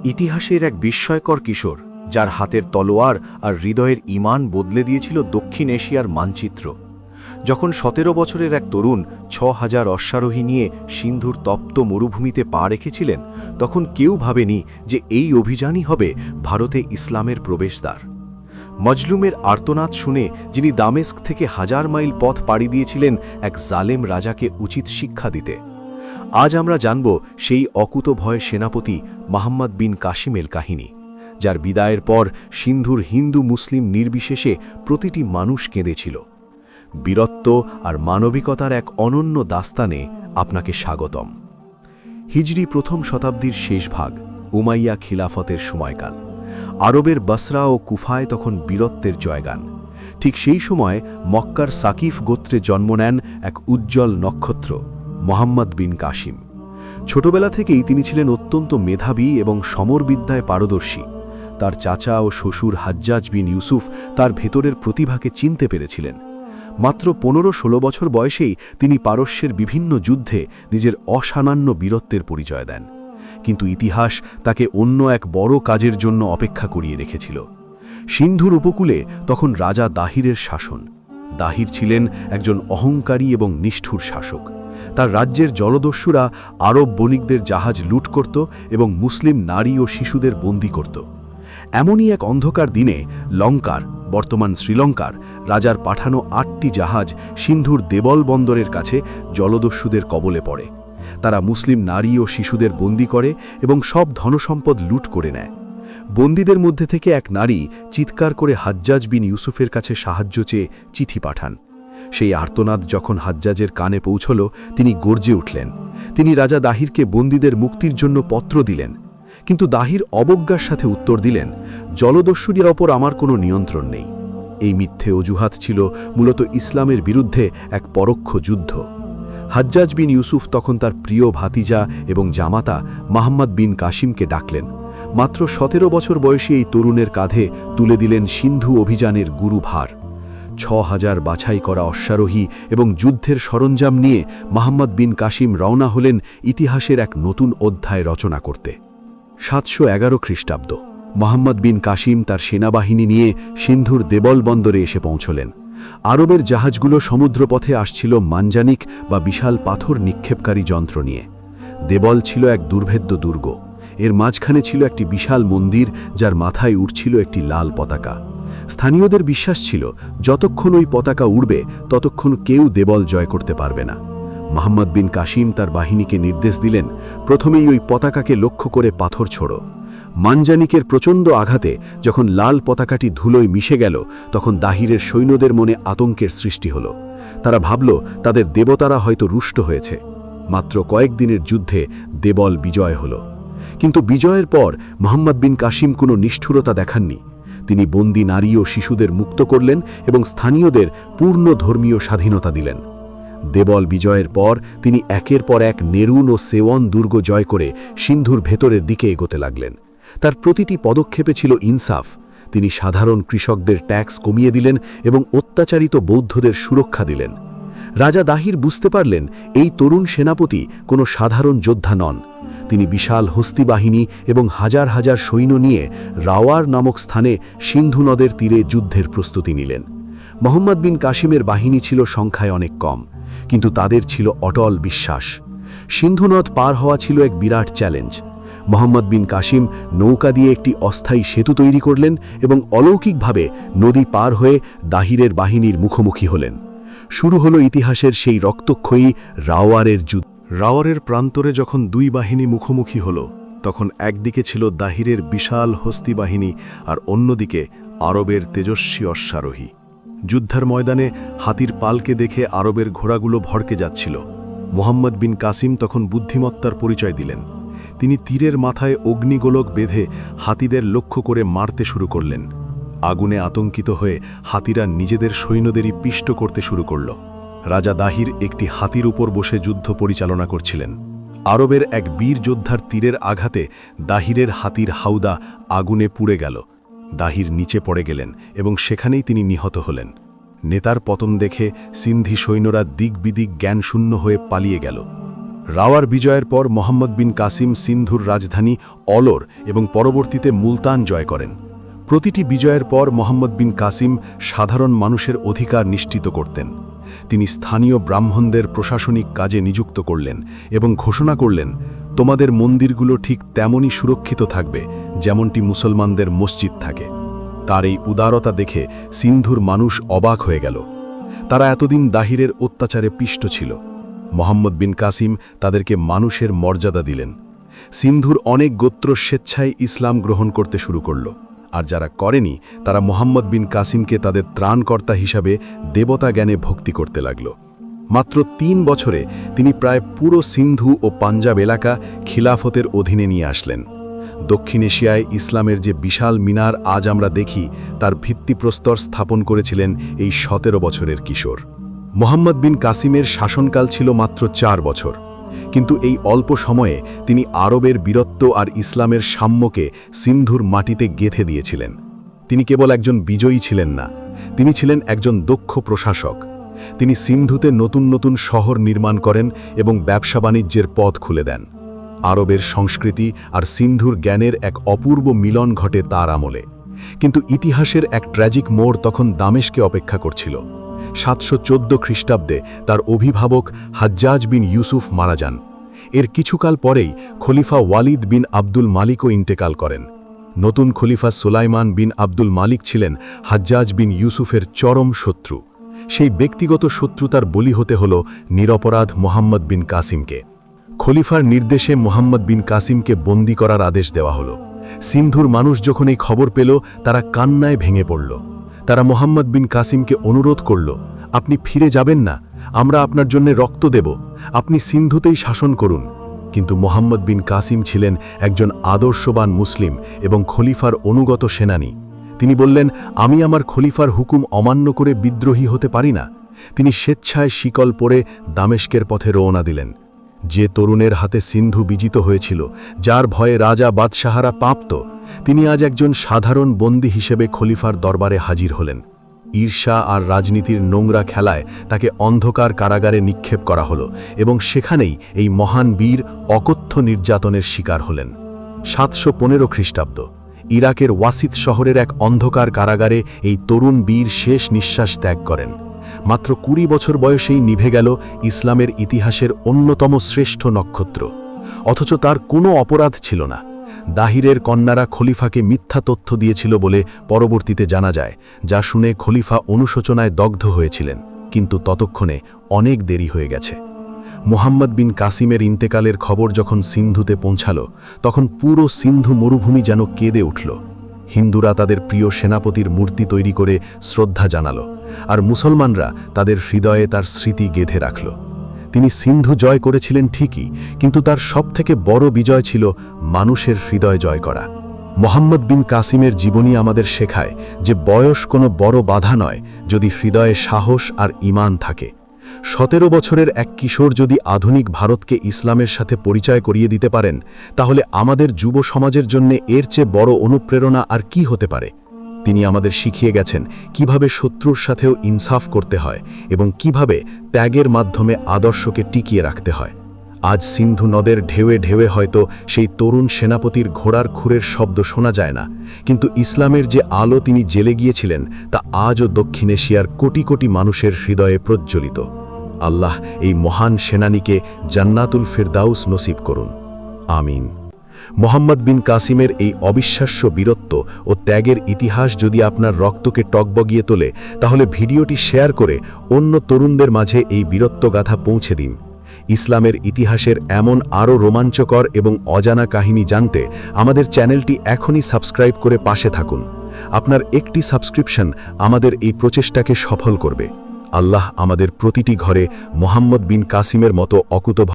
ইতিহাসের এক বিস্ময়কর কিশোর, যার হাতের তলোয়ার আর হৃদয়ের ঈমান বদলে দিয়েছিল দক্ষিণ এশিয়ার মানচিত্র। যখন ১৭ বছরের এক তরুণ ৬,০০০ অশ্বারোহী নিয়ে সিন্ধুর তপ্ত মরুভূমিতে পা রেখেছিলেন, তখন কেউ ভাবেনি যে এই অভিযানই হবে ভারতে ইসলামের প্রবেশদ্বার। মজলুমের আর্তনাদ শুনে যিনি দামেস্ক থেকে ১০০০ মাইল পথ পাড়ি দিয়েছিলেন এক জালেম রাজাকে উচিত শিক্ষা দিতে। আজ আমরা জানব সেই অকুতভয় সেনাপতি মুহাম্মদ বিন কাসিমের কাহিনী, যার বিদায়ের পর সিন্ধুর হিন্দু মুসলিম নির্বিশেষে প্রতিটি মানুষ কেঁদেছিল। বীরত্ব আর মানবিকতার এক অনন্য দাস্তানে আপনাকে স্বাগতম। হিজরি প্রথম শতাব্দীর শেষ ভাগ, উমাইয়া খিলাফতের সময়কাল। আরবের বসরা ও কুফায় তখন বীরত্বের জয়গান। ঠিক সেই সময় মক্কার সাকিফ গোত্রে জন্ম নেন এক উজ্জ্বল নক্ষত্র, মুহাম্মদ বিন কাসিম। ছোটবেলা থেকেই তিনি ছিলেন অত্যন্ত মেধাবী এবং সমরবিদ্যায় পারদর্শী। তার চাচা ও শ্বশুর হাজ্জাজ বিন ইউসুফ তার ভেতরের প্রতিভাকে চিনতে পেরেছিলেন। মাত্র ১৫-১৬ বছর বয়সেই তিনি পারস্যের বিভিন্ন যুদ্ধে নিজের অসামান্য বীরত্বের পরিচয় দেন। কিন্তু ইতিহাস তাকে অন্য এক বড় কাজের জন্য অপেক্ষা করিয়ে রেখেছিল। সিন্ধুর উপকূলে তখন রাজা দাহিরের শাসন। দাহির ছিলেন একজন অহংকারী এবং নিষ্ঠুর শাসক। তার রাজ্যের জলদস্যুরা আরব বণিকদের জাহাজ লুট করত এবং মুসলিম নারী ও শিশুদের বন্দী করত। এমনই এক অন্ধকার দিনে লঙ্কার, বর্তমান শ্রীলঙ্কার রাজার পাঠানো ৮টি জাহাজ সিন্ধুর দেবল বন্দরের কাছে জলদস্যুদের কবলে পড়ে। তারা মুসলিম নারী ও শিশুদের বন্দী করে এবং সব ধনসম্পদ লুট করে নেয়। বন্দীদের মধ্যে থেকে এক নারী চিৎকার করে হাজ্জাজ বিন ইউসুফের কাছে সাহায্য চেয়ে চিঠি পাঠান। সেই আর্তনাদ যখন হাজ্জাজের কানে পৌঁছল, তিনি গর্জে উঠলেন। তিনি রাজা দাহিরকে বন্দীদের মুক্তির জন্য পত্র দিলেন। কিন্তু দাহির অবজ্ঞার সাথে উত্তর দিলেন, জলদস্যুদের ওপর আমার কোনো নিয়ন্ত্রণ নেই। এই মিথ্যে অজুহাত ছিল মূলত ইসলামের বিরুদ্ধে এক পরোক্ষ যুদ্ধ। হাজ্জাজ বিন ইউসুফ তখন তার প্রিয় ভাতিজা এবং জামাতা মুহাম্মদ বিন কাসিমকে ডাকলেন। মাত্র ১৭ বছর বয়সী এই তরুণের কাঁধে তুলে দিলেন সিন্ধু অভিযানের গুরুভার। ৬,০০০ বাছাই করা অশ্বারোহী এবং যুদ্ধের সরঞ্জাম নিয়ে মুহাম্মদ বিন কাসিম রওনা হলেন ইতিহাসের এক নতুন অধ্যায় রচনা করতে। ৭১১ খ্রিস্টাব্দ, মুহাম্মদ বিন কাসিম তার সেনাবাহিনী নিয়ে সিন্ধুর দেবল বন্দরে এসে পৌঁছলেন। আরবের জাহাজগুলো সমুদ্রপথে আসছিল মানজানিক বা বিশাল পাথর নিক্ষেপকারী যন্ত্র নিয়ে। দেবল ছিল এক দুর্ভেদ্য দুর্গ। এর মাঝখানে ছিল একটি বিশাল মন্দির, যার মাথায় উঠছিল একটি লাল পতাকা। স্থানীয়দের বিশ্বাস ছিল, যতক্ষণ ওই পতাকা উড়বে ততক্ষণ কেউ দেবল জয় করতে পারবে না। মুহাম্মদ বিন কাসিম তার বাহিনীকে নির্দেশ দিলেন, প্রথমেই ওই পতাকাকে লক্ষ্য করে পাথর ছোড়ো। মানজানিকের প্রচণ্ড আঘাতে যখন লাল পতাকাটি ধুলোয় মিশে গেল, তখন দাহিরের সৈন্যদের মনে আতঙ্কের সৃষ্টি হল। তারা ভাবল তাদের দেবতারা হয়তো রুষ্ট হয়েছে। মাত্র কয়েকদিনের যুদ্ধে দেবল বিজয় হল। কিন্তু বিজয়ের পর মুহাম্মদ বিন কাসিম কোনো নিষ্ঠুরতা দেখাননি। তিনি বন্দী নারী ও শিশুদের মুক্ত করলেন এবং স্থানীয়দের পূর্ণ ধর্মীয় স্বাধীনতা দিলেন। দেবল বিজয়ের পর তিনি একের পর এক নেরুন ও সেওয়ন দুর্গ জয় করে সিন্ধুর ভেতরের দিকে এগোতে লাগলেন। তার প্রতিটি পদক্ষেপে ছিল ইনসাফ। তিনি সাধারণ কৃষকদের ট্যাক্স কমিয়ে দিলেন এবং অত্যাচারিত বৌদ্ধদের সুরক্ষা দিলেন। রাজা দাহির বুঝতে পারলেন, এই তরুণ সেনাপতি কোনো সাধারণ যোদ্ধা নন। তিনি বিশাল হস্তি বাহিনী এবং হাজার হাজার সৈন্য নিয়ে রাওয়ার নামক স্থানে সিন্ধু নদের তীরে যুদ্ধের প্রস্তুতি নিলেন। মুহাম্মদ বিন কাসিমের বাহিনী ছিল সংখ্যায় অনেক কম, কিন্তু তাদের ছিল অটল বিশ্বাস। সিন্ধু নদ পার হওয়া ছিল এক বিরাট চ্যালেঞ্জ। মুহাম্মদ বিন কাসিম নৌকা দিয়ে একটি অস্থায়ী সেতু তৈরি করলেন এবং অলৌকিকভাবে নদী পার হয়ে দাহিরের বাহিনীর মুখোমুখি হলেন। শুরু হলো ইতিহাসের সেই রক্তক্ষয়ী রাওয়ারের যুদ্ধ। রাওয়ারের প্রান্তরে যখন দুই বাহিনী মুখোমুখি হল, তখন একদিকে ছিল দাহিরের বিশাল হস্তি বাহিনী আর অন্যদিকে আরবের তেজস্বী অশ্বারোহী। যুদ্ধের ময়দানে হাতির পালকে দেখে আরবের ঘোড়াগুলো ভড়কে যাচ্ছিল। মুহাম্মদ বিন কাসিম তখন বুদ্ধিমত্তার পরিচয় দিলেন। তিনি তীরের মাথায় অগ্নিগোলক বেঁধে হাতিদের লক্ষ্য করে মারতে শুরু করলেন। আগুনে আতঙ্কিত হয়ে হাতিরা নিজেদের সৈন্যদেরই পিষ্ট করতে শুরু করল। রাজা দাহির একটি হাতির উপর বসে যুদ্ধ পরিচালনা করছিলেন। আরবের এক বীর যোদ্ধার তীরের আঘাতে দাহিরের হাতির হাউদা আগুনে পুড়ে গেল। দাহির নিচে পড়ে গেলেন এবং সেখানেই তিনি নিহত হলেন। নেতার পতন দেখে সিন্ধি সৈন্যরা দিক বিদিক জ্ঞানশূন্য হয়ে পালিয়ে গেল। রাওয়ার বিজয়ের পর মোহাম্মদ বিন কাসিম সিন্ধুর রাজধানী অলর এবং পরবর্তীতে মুলতান জয় করেন। প্রতিটি বিজয়ের পর মোহাম্মদ বিন কাসিম সাধারণ মানুষের অধিকার নিশ্চিত করতেন। তিনি স্থানীয় ব্রাহ্মণদের প্রশাসনিক কাজে নিযুক্ত করলেন এবং ঘোষণা করলেন, তোমাদের মন্দিরগুলো ঠিক তেমনই সুরক্ষিত থাকবে যেমনটি মুসলমানদের মসজিদ থাকে। তার এই উদারতা দেখে সিন্ধুর মানুষ অবাক হয়ে গেল। তারা এতদিন দাহিরের অত্যাচারে পিষ্ট ছিল। মোহাম্মদ বিন কাসিম তাদেরকে মানুষের মর্যাদা দিলেন। সিন্ধুর অনেক গোত্র স্বেচ্ছায় ইসলাম গ্রহণ করতে শুরু করল, আর যারা করেনি তারা মোহাম্মদ বিন কাসিমকে তাদের ত্রাণকর্তা হিসাবে দেবতা জ্ঞানে ভক্তি করতে লাগল। মাত্র ৩ বছরে তিনি প্রায় পুরো সিন্ধু ও পাঞ্জাব এলাকা খিলাফতের অধীনে নিয়ে আসলেন। দক্ষিণ এশিয়ায় ইসলামের যে বিশাল মিনার আজ আমরা দেখি, তার ভিত্তিপ্রস্তর স্থাপন করেছিলেন এই ১৭ বছরের কিশোর। মোহাম্মদ বিন কাসিমের শাসনকাল ছিল মাত্র ৪ বছর, কিন্তু এই অল্প সময়ে তিনি আরবের বীরত্ব আর ইসলামের সাম্যকে সিন্ধুর মাটিতে গেঁথে দিয়েছিলেন। তিনি কেবল একজন বিজয়ী ছিলেন না, তিনি ছিলেন একজন দক্ষ প্রশাসক। তিনি সিন্ধুতে নতুন নতুন শহর নির্মাণ করেন এবং ব্যবসা বাণিজ্যের পথ খুলে দেন। আরবের সংস্কৃতি আর সিন্ধুর জ্ঞানের এক অপূর্ব মিলন ঘটে তার আমলে। কিন্তু ইতিহাসের এক ট্র্যাজিক মোড় তখন দামেশকে অপেক্ষা করছিল। ৭১৪ খ্রিস্টাব্দে তার অভিভাবক হাজ্জাজ বিন ইউসুফ মারা যান। এর কিছুকাল পরেই খলিফা ওয়ালিদ বিন আব্দুল মালিকও ইন্তেকাল করেন। নতুন খলিফা সুলাইমান বিন আব্দুল মালিক ছিলেন হাজ্জাজ বিন ইউসুফের চরম শত্রু। সেই ব্যক্তিগত শত্রুতার বলি হতে হল নিরপরাধ মোহাম্মদ বিন কাসিমকে। খলিফার নির্দেশে মোহাম্মদ বিন কাসিমকে বন্দী করার আদেশ দেওয়া হলো। সিন্ধুর মানুষ যখন এই খবর পেল, তারা কান্নায় ভেঙে পড়ল। তারা মোহাম্মদ বিন কাসিমকে অনুরোধ করল, আপনি ফিরে যাবেন না, আমরা আপনার জন্য রক্ত দেব, আপনি সিন্ধুতেই শাসন করুন। কিন্তু মোহাম্মদ বিন কাসিম ছিলেন একজন আদর্শবান মুসলিম এবং খলিফার অনুগত সেনানী। তিনি বললেন, আমি আমার খলিফার হুকুম অমান্য করে বিদ্রোহী হতে পারি না। তিনি স্বেচ্ছায় শিকল পরে দামেস্কের পথে রওনা দিলেন। যে তরুণের হাতে সিন্ধু বিজিত হয়েছিল, যার ভয়ে রাজা বাদশাহারা পাঁপত, তিনি আজ একজন সাধারণ বন্দী হিসেবে খলিফার দরবারে হাজির হলেন। ঈর্ষা আর রাজনীতির নোংরা খেলায় তাকে অন্ধকার কারাগারে নিক্ষেপ করা হলো এবং সেখানেই এই মহান বীর অকথ্য নির্যাতনের শিকার হলেন। ৭১৫ খ্রিস্টাব্দ ইরাকের ওয়াসিত শহরের এক অন্ধকার কারাগারে এই তরুণ বীর শেষ নিঃশ্বাস ত্যাগ করেন। মাত্র ২০ বছর বয়সেই নিভে গেল ইসলামের ইতিহাসের অন্যতম শ্রেষ্ঠ নক্ষত্র। অথচ তার কোনো অপরাধ ছিল না। দাহিরের কন্যারা খলিফাকে মিথ্যা তথ্য দিয়েছিল বলে পরবর্তীতে জানা যায়, যা শুনে খলিফা অনুশোচনায় দগ্ধ হয়েছিলেন। কিন্তু ততক্ষণে অনেক দেরি হয়ে গেছে। মোহাম্মদ বিন কাসিমের ইন্তেকালের খবর যখন সিন্ধুতে পৌঁছাল, তখন পুরো সিন্ধু মরুভূমি যেন কেঁদে উঠল। হিন্দুরা তাদের প্রিয় সেনাপতির মূর্তি তৈরি করে শ্রদ্ধা জানাল, আর মুসলমানরা তাদের হৃদয়ে তার স্মৃতি গেঁথে রাখল। তিনি সিন্ধু জয় করেছিলেন ঠিকই, কিন্তু তার সবথেকে বড় বিজয় ছিল মানুষের হৃদয় জয় করা। মোহাম্মদ বিন কাসিমের জীবনী আমাদের শেখায় যে বয়স কোনো বড় বাধা নয়, যদি হৃদয়ে সাহস আর ঈমান থাকে। ১৭ বছরের এক কিশোর যদি আধুনিক ভারতকে ইসলামের সাথে পরিচয় করিয়ে দিতে পারেন, তাহলে আমাদের যুব সমাজের জন্য এর চেয়ে বড় অনুপ্রেরণা আর কি হতে পারে। তিনি আমাদের শিখিয়ে গেছেন কিভাবে শত্রুর সাথেও ইনসাফ করতে হয় এবং কিভাবে ত্যাগের মাধ্যমে আদর্শকে টিকিয়ে রাখতে হয়। আজ সিন্ধু নদের ঢেউয়ে ঢেউয়ে হয়তো সেই তরুণ সেনাপতির ঘোড়ার খুরের শব্দ শোনা যায় না, কিন্তু ইসলামের যে আলো তিনি জ্বেলে গিয়েছিলেন, তা আজও দক্ষিণ এশিয়ার কোটি কোটি মানুষের হৃদয়ে প্রজ্জ্বলিত। আল্লাহ এই মহান সেনানীকে জান্নাতুল ফিরদাউস নসিব করুন, আমিন। মোহাম্মদ বিন কাসিমের এই অবিশ্বাস্য বীরত্ব ও ত্যাগের ইতিহাস যদি আপনার রক্তকে টকবগিয়ে তোলে, তাহলে ভিডিওটি শেয়ার করে অন্য তরুণদের মাঝে এই বীরত্বগাথা পৌঁছে দিন। ইসলামের ইতিহাসের এমন আরও রোমাঞ্চকর এবং অজানা কাহিনী জানতে আমাদের চ্যানেলটি এখনই সাবস্ক্রাইব করে পাশে থাকুন। আপনার একটি সাবস্ক্রিপশন আমাদের এই প্রচেষ্টাকে সফল করবে। আল্লাহ আমাদের প্রতিটি ঘরে মোহাম্মদ বিন কাসিমের মতো অকুত